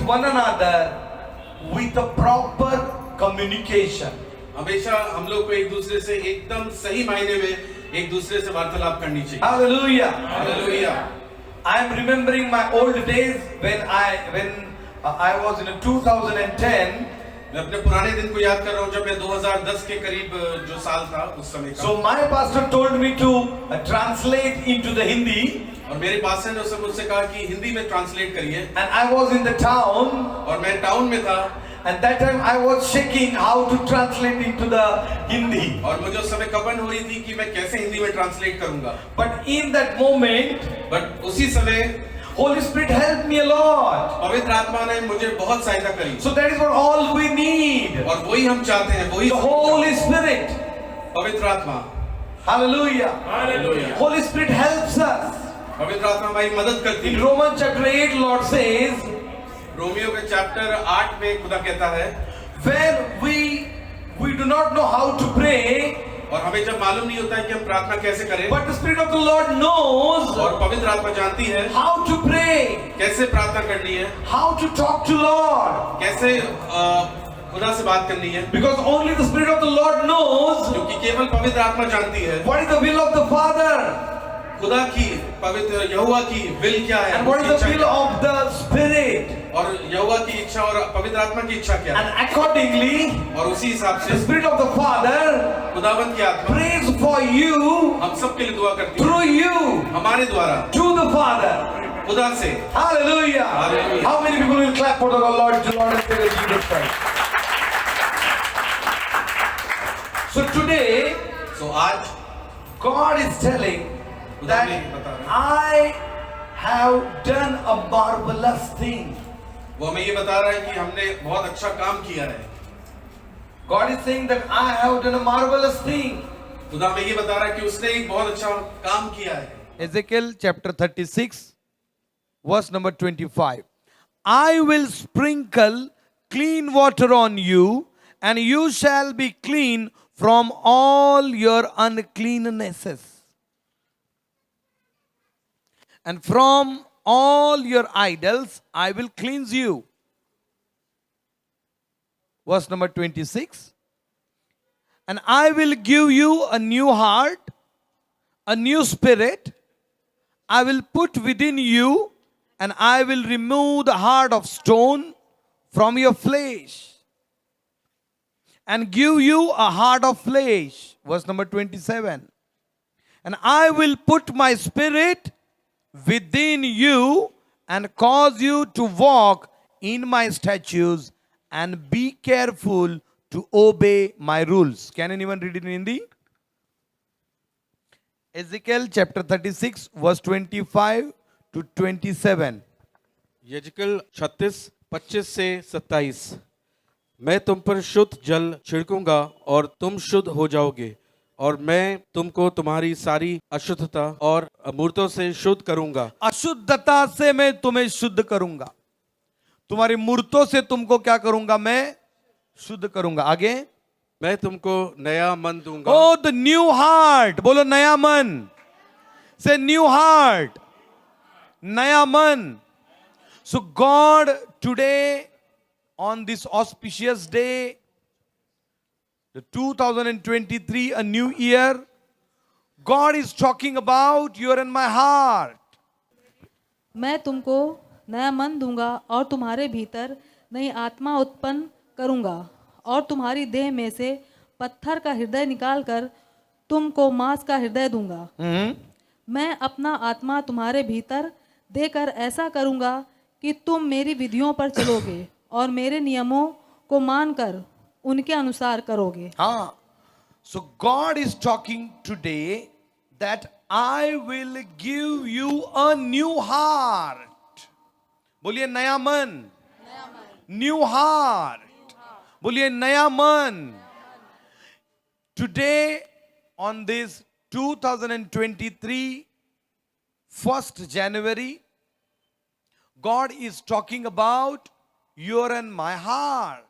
one another with a proper communication. हमेशा हम लोग को एक दूसरे से एकदम सही मायने में एक दूसरे से वार्तालाप करनी चाहिए। Hallelujah. Hallelujah. I am remembering my old days when I was in 2010. मैं अपने पुराने दिन को याद कर रहा हूँ जब मैं 2010 के करीब जो साल था उस समय का। So my pastor told me to translate into the Hindi. और मेरे पास्टर ने उससे मुझसे कहा कि हिंदी में ट्रांसलेट करिए। And I was in the town. और मैं टाउन में था। And that time I was checking how to translate into the Hindi. और मुझे उस समय कपन हो रही थी कि मैं कैसे हिंदी में ट्रांसलेट करूंगा। But in that moment, but उसी समय Holy Spirit helped me a lot. पवित्र आत्मा ने मुझे बहुत सहायता करी। So that is what all we need. और वही हम चाहते हैं, वही The Holy Spirit. पवित्र आत्मा। Hallelujah. Hallelujah. Holy Spirit helps us. पवित्र आत्मा हमारी मदद करती In है। Romans chapter 8, Lord says, Romeo के चैप्टर 8 में खुदा कहता है, when we do not know how to pray, और हमें जब मालूम नहीं होता है कि हम प्रार्थना कैसे करें, but the Spirit of the Lord knows और पवित्र आत्मा जानती है how to pray, कैसे प्रार्थना करनी है, how to talk to Lord. कैसे खुदा से बात करनी है, Because only the Spirit of the Lord knows क्योंकि केवल पवित्र आत्मा जानती है what is the will of the Father खुदा की, पवित्र यहोवा की विल क्या है, and what is उसकी the इच्छा will क्या of the Spirit. है, और यहोवा की इच्छा और पवित्र आत्मा की इच्छा क्या And है, accordingly, और उसी हिसाब the से Spirit of the Father खुदावंत की आत्मा prays for you हम सबके लिए दुआ करती है, through you हमारे द्वारा to the Father. खुदा से। Hallelujah. Hallelujah. How many people will clap for the Lord and Savior Jesus Christ? So today, तो आज God is telling खुदा that ने बता रहा है, I have done a marvelous thing. वो हमें ये बता रहा है कि हमने बहुत अच्छा काम किया है। God is saying that I have done a marvelous thing. खुदा हमें ये बता रहा है कि उसने एक बहुत अच्छा काम किया है। Ezekiel chapter 36, verse number 25. I will sprinkle clean water on you, and you shall be clean from all your uncleannesses. And from all your idols I will cleanse you. Verse number 26. And I will give you a new heart, a new spirit I will put within you, and I will remove the heart of stone from your flesh and give you a heart of flesh. Verse number 27. And I will put my spirit within you and cause you to walk in my statutes and be careful to obey my rules. Can anyone read it in Hindi? Ezekiel chapter 36 verse 25 to 27. यजकल 36, 25 से 27। मैं तुम पर शुद्ध जल छिड़कूंगा और तुम शुद्ध हो जाओगे, और मैं तुमको तुम्हारी सारी अशुद्धता और मूर्तों से शुद्ध करूंगा। अशुद्धता से मैं तुम्हें शुद्ध करूंगा, तुम्हारी मूर्तों से तुमको क्या करूंगा? मैं शुद्ध करूंगा। आगे, मैं तुमको नया मन दूंगा। ओ द न्यू हार्ट, बोलो नया मन, से न्यू हार्ट, नया मन। So God today on this auspicious day, the 2023, a new year, God is talking about your and my heart. मैं तुमको नया मन दूंगा और तुम्हारे भीतर नई आत्मा उत्पन्न करूंगा, और तुम्हारी देह में से पत्थर का हृदय निकालकर तुमको मांस का हृदय दूंगा। मैं अपना आत्मा तुम्हारे भीतर देकर ऐसा करूंगा कि तुम मेरी विधियों पर चलोगे और मेरे नियमों को मानकर उनके अनुसार करोगे। हाँ, so God is talking today that I will give you a new heart. बोलिए नया मन, न्यू हार्ट, बोलिए नया मन। Today on this 2023 1st January, God is talking about your and my heart.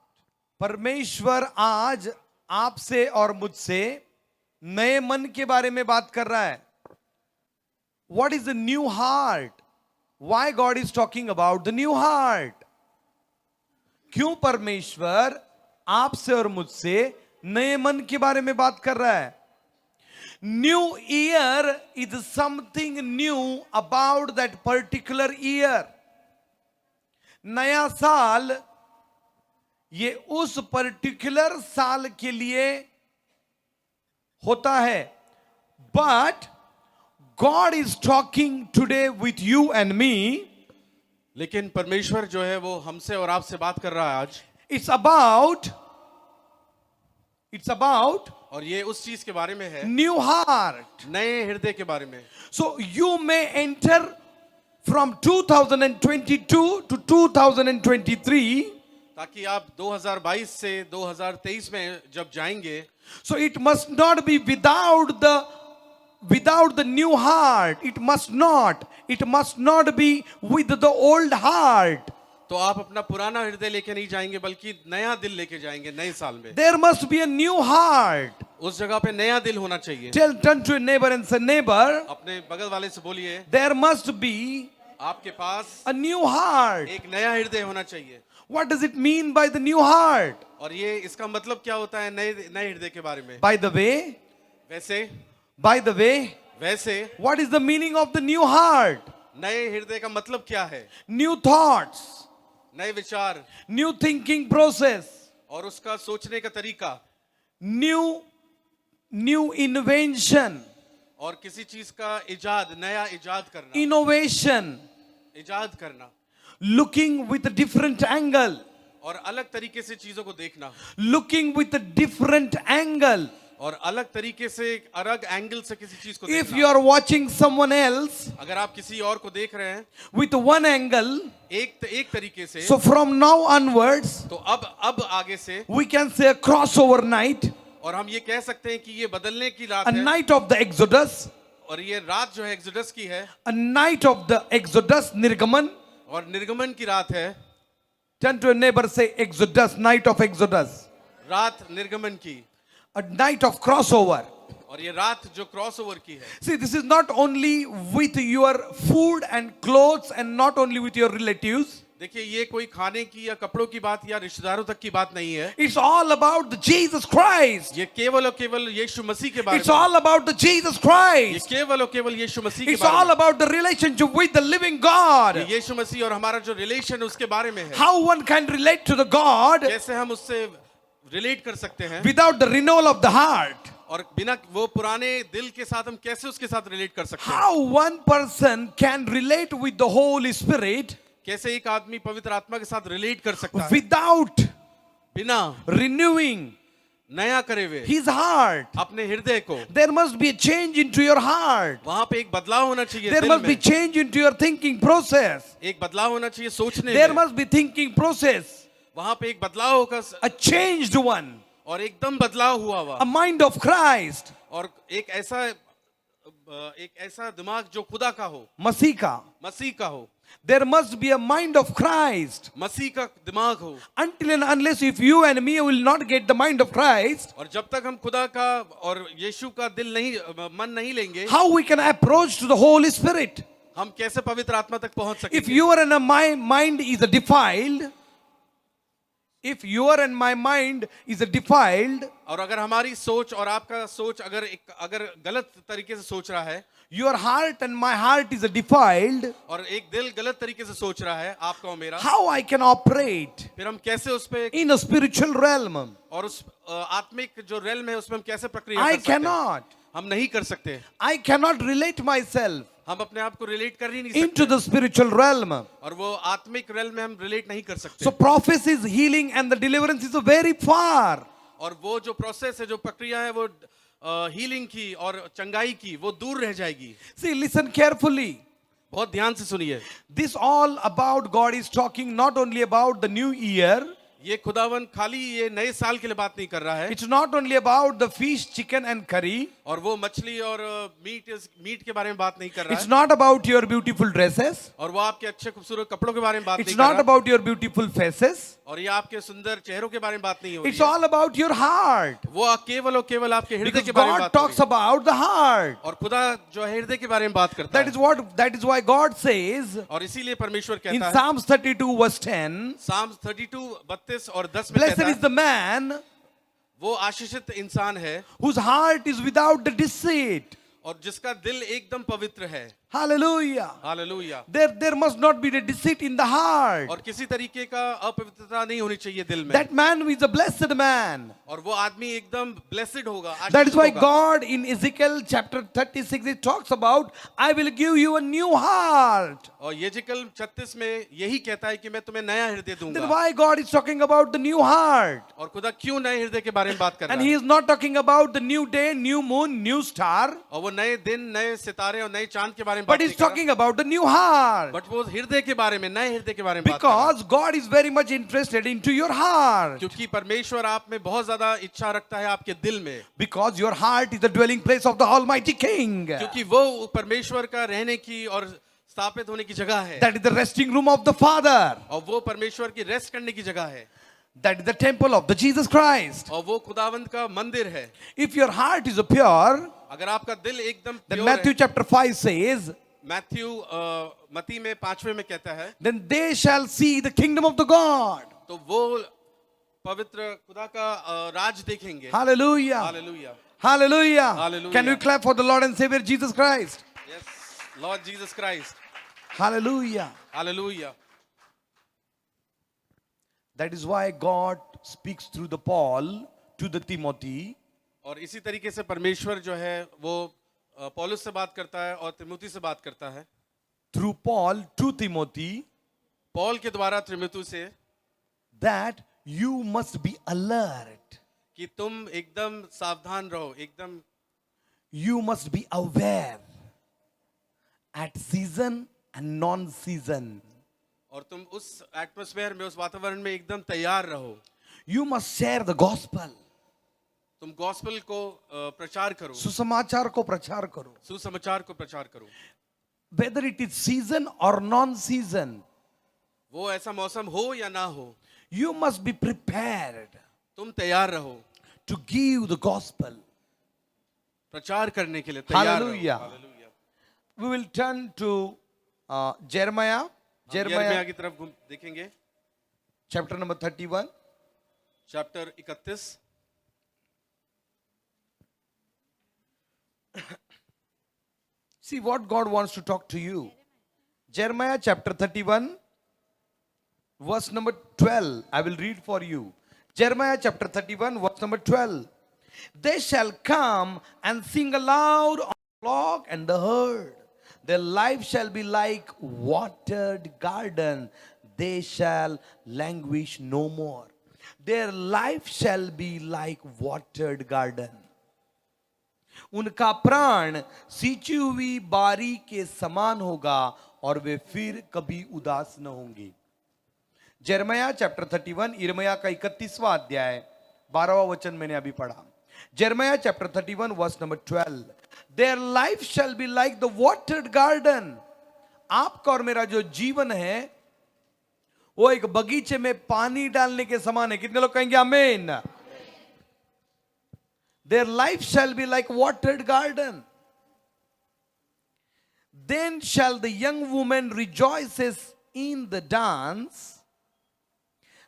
परमेश्वर आज आपसे और मुझसे नए मन के बारे में बात कर रहा है। What is the new heart? Why God is talking about the new heart? क्यों परमेश्वर आपसे और मुझसे नए मन के बारे में बात कर रहा है? New year is something knew about that particular year. नया साल ये उस पर्टिकुलर साल के लिए होता है. But God is talking today with you and me. लेकिन परमेश्वर जो है वो हमसे और आपसे बात कर रहा है आज. It's about और ये उस चीज के बारे में है, new heart. नए हृदय के बारे में. So you may enter from 2022 to 2023. ताकि आप 2022 से 2023 में जब जाएंगे, So it must not be without the new heart. It must not be with the old heart. तो आप अपना पुराना हृदय लेके नहीं जाएंगे बल्कि नया दिल लेके जाएंगे नए साल में. There must be a new heart. उस जगह पे नया दिल होना चाहिए. Turn to a neighbor and say, neighbor, अपने बगल वाले से बोलिए, there must be आपके पास a new heart. एक नया हृदय होना चाहिए. What does it mean by the new heart? और ये इसका मतलब क्या होता है नए हृदय के बारे में? By the way, what is the meaning of the new heart? नए हृदय का मतलब क्या है? New thoughts, नए विचार, new thinking process, और उसका सोचने का तरीका, new invention, और किसी चीज का नया इजाद करना, innovation, इजाद करना, looking with a different angle, और अलग तरीके से चीजों को देखना, looking with a different angle. और अलग तरीके से अलग एंगल से किसी चीज को If देखना. you are watching someone else अगर आप किसी और को देख रहे हैं with one angle, एक तरीके से, so from now onwards, तो अब आगे से we can say a crossover night, और हम ये कह सकते हैं कि ये बदलने की रात a है. night of the Exodus, और ये रात जो है एक्सोडस की है, a night of the Exodus, Nirgaman. और निर्गमन की रात है. Turn to a neighbor, say Exodus, night of Exodus, रात निर्गमन की, a night of crossover. और ये रात जो क्रॉसओवर की है. See, this is not only with your food and clothes and not only with your relatives. देखिए ये कोई खाने की या कपड़ों की बात या रिश्तेदारों तक की बात नहीं है. It's all about the Jesus Christ. ये केवल और केवल यीशु मसीह के बारे It's में. all about the Jesus ये Christ. केवल और केवल यीशु मसीह के It's बारे all में. about the relationship with the living God. ये यीशु मसीह और हमारा जो रिलेशन है उसके बारे में है. How one can relate to the God कैसे हम उससे रिलेट कर सकते हैं, without the renewal of the heart. और बिना वो पुराने दिल के साथ हम कैसे उसके साथ रिलेट कर सकते हैं. How one person can relate with the Holy Spirit कैसे एक आदमी पवित्र आत्मा के साथ रिलेट कर सकता है without बिना renewing नया करे हुए his heart. अपने हृदय को. There must be a change into your heart. वहां पे एक बदलाव होना चाहिए. There दिल must be में change into your thinking process. एक बदलाव होना चाहिए सोचने There में. must be thinking process. वहां पे एक बदलाव होगा, A changed one. और एकदम बदलाव हुआ हुआ, A mind of Christ. और एक ऐसा दिमाग जो खुदा का हो, मसीह का. मसीह का हो. There must be a mind of Christ. मसीह का दिमाग हो. Until and unless if you and me will not get the mind of Christ, और जब तक हम खुदा का और यीशु का मन नहीं लेंगे, how we can approach to the Holy Spirit? हम कैसे पवित्र आत्मा तक पहुंच If सकेंगे? your and my mind is defiled, if your and my mind is defiled, और अगर हमारी सोच और आपका सोच अगर गलत तरीके से सोच रहा है, your heart and my heart is defiled, और एक दिल गलत तरीके से सोच रहा है आपका और मेरा, how I can operate फिर हम कैसे उस पे in a spiritual realm? और उस आत्मिक जो रेल्म है उसमें हम कैसे प्रक्रिया I कर सकते हैं? cannot. हम नहीं कर सकते. I cannot relate myself हम अपने आप को रिलेट कर ही नहीं into सकते, the spiritual realm. और वो आत्मिक रेल में हम रिलेट नहीं कर सकते. So prophecies, healing and the deliverance is very far. और वो जो प्रोसेस है, जो प्रक्रिया है, वो हीलिंग की और चंगाई की, वो दूर रह जाएगी. See, listen carefully. बहुत ध्यान से सुनिए. This all about God is talking not only about the new year, ये खुदावन खाली ये नए साल के लिए बात नहीं कर रहा है, It's not only about the fish, chicken, and curry. और वो मछली और मीट के बारे में बात नहीं कर रहा It's है, not about your beautiful dresses. और वो आपके अच्छे खूबसूरत कपड़ों के बारे में बात It's नहीं कर not रहा, about your beautiful faces. और ये आपके सुंदर चेहरों के बारे में बात नहीं हो It's रही है, all about your heart. वो केवल और केवल आपके हृदय Because के बारे में God बात हो talks रही है। about the heart. और खुदा जो है हृदय के बारे में बात करता That is why God says और इसीलिए परमेश्वर in कहता है Psalms 32 verse 10, साम्स 32 32 और 10 में blessed कहता is है, the man वो आशीषित इंसान है whose heart is without the deceit. और जिसका दिल एकदम पवित्र है। Hallelujah. Hallelujah. There must not be the deceit in the heart. और किसी तरीके का अपवित्रता नहीं होनी चाहिए दिल में। That man is a blessed man. और वो आदमी एकदम ब्लेसेड होगा, That is आशीषित why होगा। God in Ezekiel chapter 36 it talks about, I will give you a new heart. और यजेकल 36 में यही कहता है कि मैं तुम्हें नया हृदय Then दूंगा। why God is talking about the new heart? और खुदा क्यों नए हृदय के बारे में बात कर रहा And है? he is not talking about the new day, new moon, new star, और वो नए दिन, नए सितारे और नए चांद के बारे में but बात he's नहीं कर talking about the new heart. रहा, बट वो हृदय के बारे में, नए हृदय के बारे में बात कर रहा है। Because God is very much interested into your heart. क्योंकि परमेश्वर आप में बहुत ज्यादा इच्छा रखता है आपके दिल में, Because your heart is the dwelling place of the Almighty King. क्योंकि वो परमेश्वर का रहने की और स्थापित होने की जगह है, That is the resting room of the Father. और वो परमेश्वर की रेस्ट करने की जगह है, That is the temple of the Jesus Christ. और वो खुदावंत का मंदिर है। If your heart is pure, अगर आपका दिल एकदम then प्योर Matthew है, chapter 5 says, मैथ्यू मती में 5वें में कहता है, then they shall see the kingdom of the God. तो वो पवित्र खुदा का राज देखेंगे। Hallelujah. Hallelujah. Hallelujah. Hallelujah. Can we clap for the Lord and Savior Jesus Christ? Yes, Lord Jesus Christ. Hallelujah. Hallelujah. That is why God speaks through the Paul to the Timothy. और इसी तरीके से परमेश्वर जो है वो पौलुस से बात करता है और तिमुथी से बात करता है। Through Paul to Timothy, Paul के द्वारा तिमुथी से, that you must be alert. कि तुम एकदम सावधान रहो, एकदम You must be aware at season and non-season. और तुम उस एटमॉस्फेयर में, उस वातावरण में एकदम तैयार रहो। You must share the gospel. तुम गॉस्पेल को प्रचार करो, सुसमाचार को प्रचार करो. सुसमाचार को प्रचार करो। Whether it is season or non-season, वो ऐसा मौसम हो या ना हो, you must be prepared तुम तैयार रहो to give the gospel. प्रचार करने के लिए तैयार रहो। Hallelujah. Hallelujah. We will turn to Jeremiah. हम यिर्मयाह Jeremiah की तरफ देखेंगे, chapter number 31. Chapter 31। See what God wants to talk to you. Jeremiah chapter 31, verse number 12. I will read for you. Jeremiah chapter 31, verse number 12. They shall come and sing aloud on the flock and the herd. Their life shall be like watered garden. They shall languish no more. Their life shall be like watered garden. उनका प्राण सींची हुई बारी के समान होगा और वे फिर कभी उदास न होंगे। यिर्मयाह चैप्टर 31, यिर्मयाह का 31वां अध्याय 12वां वचन मैंने अभी पढ़ा। यिर्मयाह chapter 31 verse number 12, their life shall be like the watered garden. आपका और मेरा जो जीवन है वो एक बगीचे में पानी डालने के समान है। कितने लोग कहेंगे आमीन? Their life shall be like watered garden. Then shall the young woman rejoices in the dance.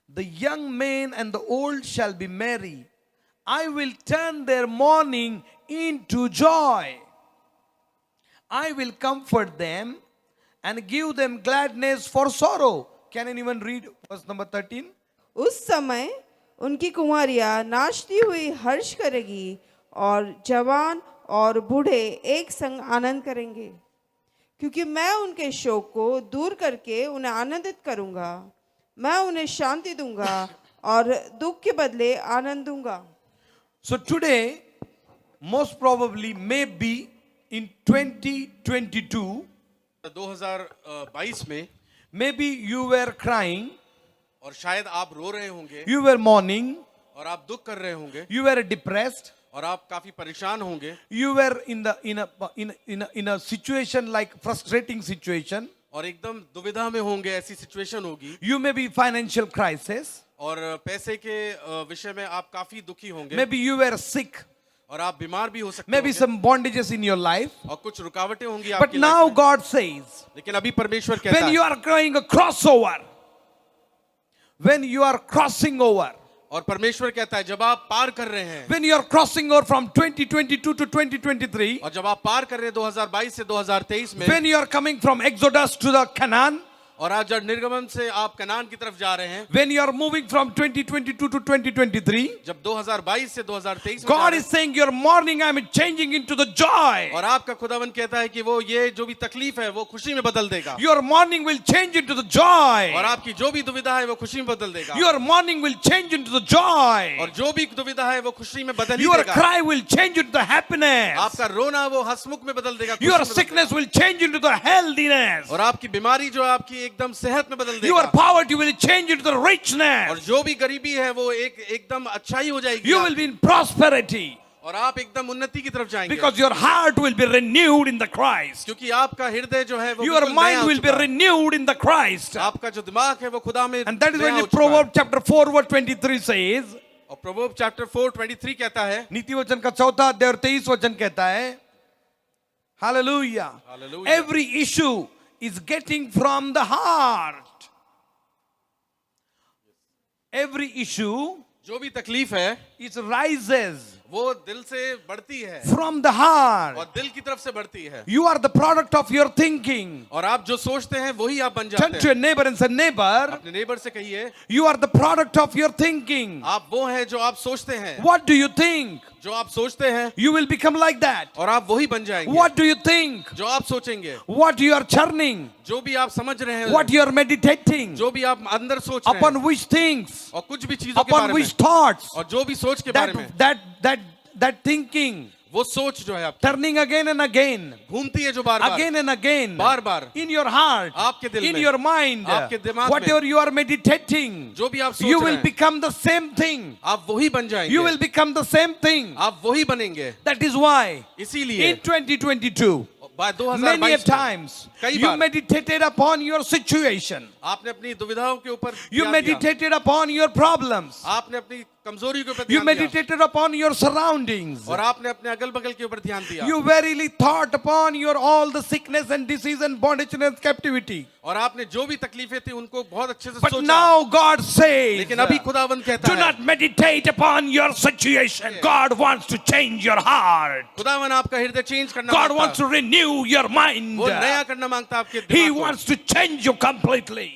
The young men and the old shall be merry. I will turn their mourning into joy. I will comfort them and give them gladness for sorrow. Can anyone read verse number 13? उस समय उनकी कुंवारियां नाचती हुई हर्ष करेगी और जवान और बूढ़े एक संग आनंद करेंगे, क्योंकि मैं उनके शोक को दूर करके उन्हें आनंदित करूंगा। मैं उन्हें शांति दूंगा और दुख के बदले आनंद दूंगा। So today, most probably maybe in 2022, 2022 में maybe you were crying और शायद आप रो रहे होंगे You were mourning. और आप दुख कर रहे होंगे You were depressed. और आप काफी परेशान होंगे You were in a situation like frustrating situation. और एकदम दुविधा में होंगे, ऐसी सिचुएशन होगी You may be financial crisis. और पैसे के विषय में आप काफी दुखी होंगे Maybe you were sick. और आप बीमार भी हो सकते Maybe होंगे some bondages in your life. और कुछ रुकावटें होंगी But आपकी now लाइफ में। God says, लेकिन अभी परमेश्वर कहता when you है are going a crossover, when you are crossing over, और परमेश्वर कहता है जब आप पार कर रहे हैं when you are crossing over from 2022 to 2023, और जब आप पार कर रहे हैं 2022 से 2023 में when you are coming from Exodus to the Canaan, और आज जब निर्गमन से आप कनान की तरफ जा रहे हैं, when you are moving from 2022 to 2023, जब 2022 से 2023 में जा God रहे is saying your mourning I am changing into the joy. हैं, और आपका खुदावन कहता है कि वो ये जो भी तकलीफ है वो खुशी में बदल देगा Your mourning will change into the joy. और आपकी जो भी दुविधा है वो खुशी में बदल देगा Your mourning will change into the joy. और जो भी दुविधा है वो खुशी में बदल ही Your देगा cry will change into the happiness. आपका रोना वो हंसमुख में बदल देगा, खुशी Your में बदल sickness will change into the healthiness. देगा। और आपकी बीमारी जो है आपकी एकदम सेहत में बदल Your देगा poverty will change into the और richness. जो भी गरीबी है वो एकदम अच्छाई हो जाएगी You will be in prosperity और आप एकदम उन्नति की तरफ जाएंगे because your heart will be renewed in the Christ. क्योंकि आपका हृदय जो है वो Your बिल्कुल नया mind हो will be चुका है। renewed in the Christ. आपका जो दिमाग है वो खुदा में And that is नया when हो चुका है। Proverbs chapter 4 verse 23 says, और प्रभु चैप्टर 4:23 कहता है नीति वचन का 4 अध्याय और 23 वचन कहता है, Hallelujah. Hallelujah. Every issue is getting from the heart. Every issue जो भी तकलीफ है it rises वो दिल से बढ़ती है from the heart. और दिल की तरफ से बढ़ती है You are the product of your thinking. और आप जो सोचते हैं वही आप बन Turn जाते to हैं। your neighbor and say, neighbor, अपने नेबर से कहिए you are the product of your thinking. आप वो हैं जो आप सोचते हैं, What do you think? जो आप सोचते हैं You will become like that. और आप वही बन जाएंगे। What do you think? जो आप सोचेंगे, What you are churning? जो भी आप समझ रहे हैं, What you are meditating? जो भी आप अंदर सोच रहे हैं Upon which things? और कुछ भी चीजों के Upon बारे में which thoughts? और जो भी सोच के बारे में That thinking वो सोच जो है आपकी turning again and again, घूमती है जो बार बार again and again, बार-बार in your heart, आपके दिल in में, your mind, आपके दिमाग whatever you are meditating, जो भी आप सोच you रहे will हैं become the same thing. आप वही बन जाएंगे। You will become the same thing. आप वही बनेंगे। That is why इसीलिए in 2022, बाय many a 2022 में times कई you bar meditated upon your situation. आपने अपनी दुविधाओं के ऊपर You ध्यान दिया। meditated upon your problems. आपने अपनी कमजोरी के ऊपर You ध्यान दिया meditated upon your surroundings. और आपने अपने अगल बगल के ऊपर ध्यान दिया You verily thought upon your all the sickness and disease and bondage and captivity. और आपने जो भी तकलीफें थी उनको बहुत अच्छे से But सोचा। now God says, लेकिन अभी खुदावन कहता do है not meditate upon your situation. God wants to change your heart. खुदावन आपका हृदय चेंज करना God मांगता wants है। to renew your mind. वो नया करना मांगता है आपके He दिमाग को। wants to change you completely.